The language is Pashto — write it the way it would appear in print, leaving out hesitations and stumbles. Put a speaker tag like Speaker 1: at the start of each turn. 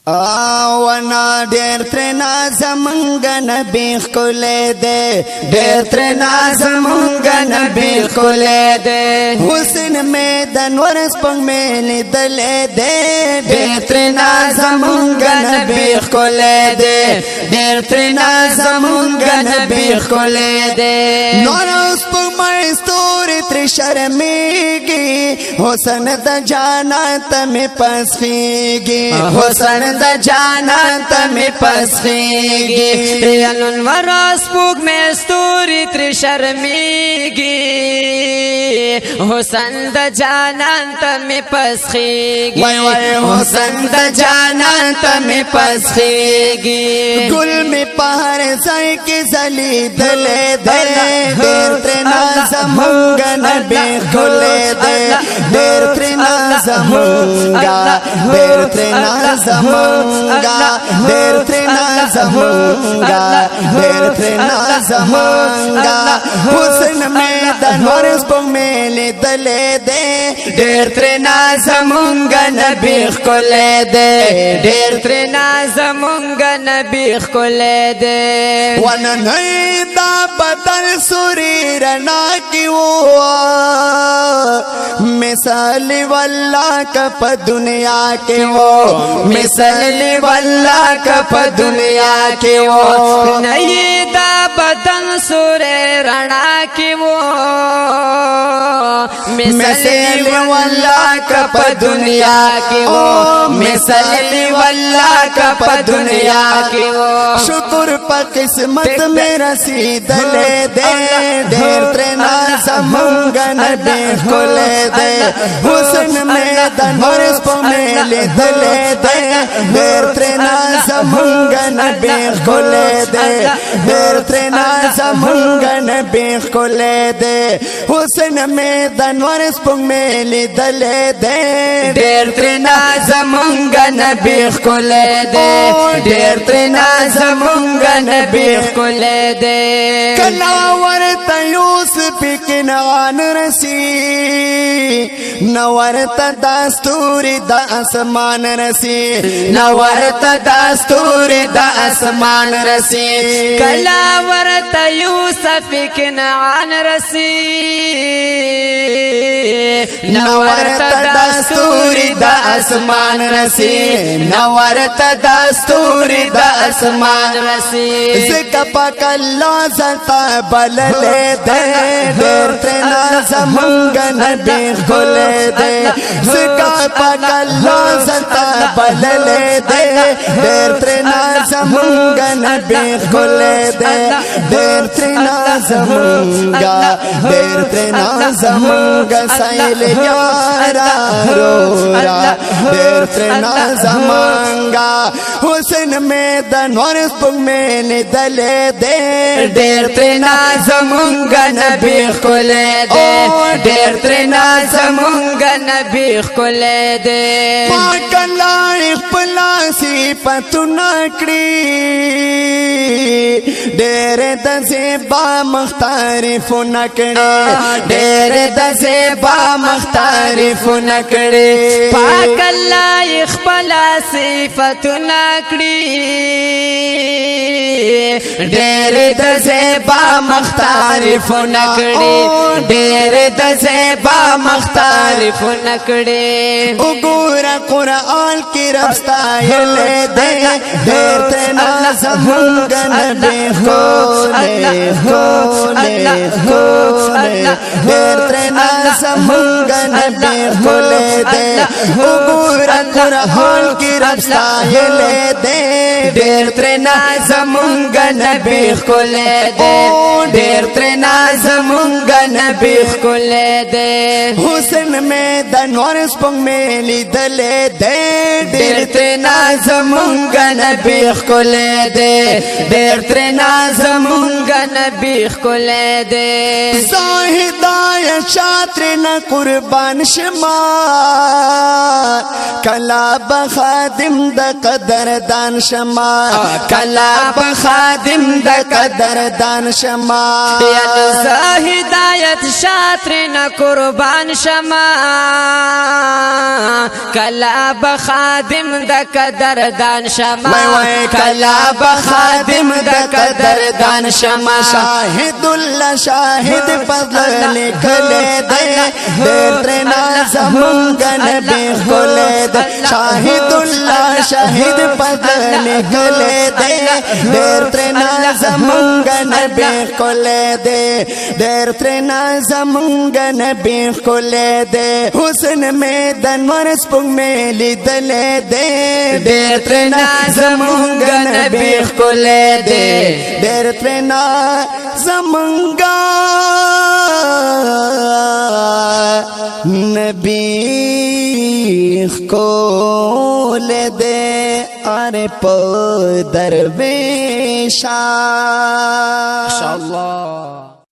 Speaker 1: وانا ډېر ترنا زمونږ نبی ښکلی دی ډېر ترنا زمونږ نبی ښکلی دی حسن مې د نور سپوږمۍ لیدلی دی ډېر ترنا زمونږ نبی ښکلی دی ډېر ترنا زمونږ نبی ښکلی دی نور سپوږمۍ ستوري ترې شرمېږي حسن د جانان ته مې پسخېږي حسن د جانان ته مې پسخېږي
Speaker 2: ریالون وراس پوک میں ستوری تر شرمیگی حسن د جانان ته مې پسخېږي
Speaker 1: وای وای حسن د جانان ته مې پسخېږي ګل مې په هر ځای کې ځلېدلی دی ډېر ترېنه زمونږ نبی ښکلی دی ډېر ترېنه زمونږه ډېر ترېنه زمونږه ډېر ترېنه زمونږه ډېر ترېنه زمونږه حسن مې د نور سپوږمۍ لیدلی دی ډېر ترېنه زمونږ نبی ښکلی دی
Speaker 2: ډېر ترېنه زمونږ نبی ښکلی دی
Speaker 1: وننۍ دا بدن سوري رڼا کې و مثال والله که په دنیا کې و مثال والله که په دنیا کې و
Speaker 2: نئی دا بدن سورې رڼا کې و
Speaker 1: مثال والله که په دنیا کې و مثال والله که په دنیا کې و شکر په قسمت مې رسیدلی دی ډېر ترېنه زمونږ نبی ښکلی دی حسن مې د نور سپوږمۍ لیدلی دی ډېر ترېنه زمونږ نبی ښکلی دی ډېر ترېنه زمونږ نبی ښکلی دی حسن مې د نور سپوږمۍ لیدلی دی
Speaker 2: ډېر ترېنه زمونږ نبی ښکلی دی ډېر ترېنه زمونږ نبی ښکلی دی
Speaker 1: کله ورته یوسف کنعان رسی نو ورته دا ستوري د اسمان رسی نو ورته دا ستوري د اسمان رسی
Speaker 2: کلا ورته یوسف کنعان رسی
Speaker 1: نو ورته دا ستوري د اسمان رسی نو ورته دا ستوري د اسمان رسی زکه پاک الله زتا بللې دی ډېر ترېنه زمونږ نبی ښکلی دی زکه پاک الله زتا بللې دی ډېر ترېنه زمونږ نبی ښکلی دی ډېر ترېنه زمونږه ډېر ترېنه زمونږ سایل یاره رورا ډېر ترېنه زمونږه حسن مې د نور سپوږمۍ لیدلی دی ډېر ترېنه زمونږ نبی ښکلی دی
Speaker 2: ډېر ترېنه زمونږ نبی ښکلی دی
Speaker 1: پاک الله خپل صفتونه کړي ډېر د زیبا مختارفونه کړي ډېر د زیبا مختارفونه کړي
Speaker 2: پاک الله خپل صفتونه کړي
Speaker 1: ډېر د زیبا مختارفونه کړي ډېر د زیبا مختارفونه کړي وګوره قرآن کې رب ستایلی دی ډېر ترېنه زمونږ نبی ښکلی ډېر ترېنه زمونږ نبی ښکلی دی وګوره قرآن کې رب ستایلی دی ډېر ترېنه زمونږ نبی ښکلی دی ډېر ترېنه زمونږ نبی ښکلی دی حسن مې د نور سپوږمۍ لیدلی دی ډېر ترېنه زمونږ نبی ښکلی دی ډېر ترېنه زمونږ نبی ښکلی دی زه هدایت شاه ترېنه قربان شما کله به خادم د قدردان شما کله به خادم د قدردان شما
Speaker 2: زه هدایت شاه ترېنه قربان شما کلا بخادم د قدر قدردان شما
Speaker 1: وای کلا بخادم د قدردان شما شاهد الله شاهد فضل لیکل دے دیر ترنا زمونگ نبی خل دے شاهد الله شاهد فضل لیکل دے دیر ترنا زمونگ نبی خل دے دیر ترنا زمونگ نبی خل دے حسن میں دنور سپنگ میں لیدل دے دیر ترنا زمونگ نبی خل دے دیر ترنا زمونگ نبی خل دے ارے پا درویشا
Speaker 2: ماشاءاللہ.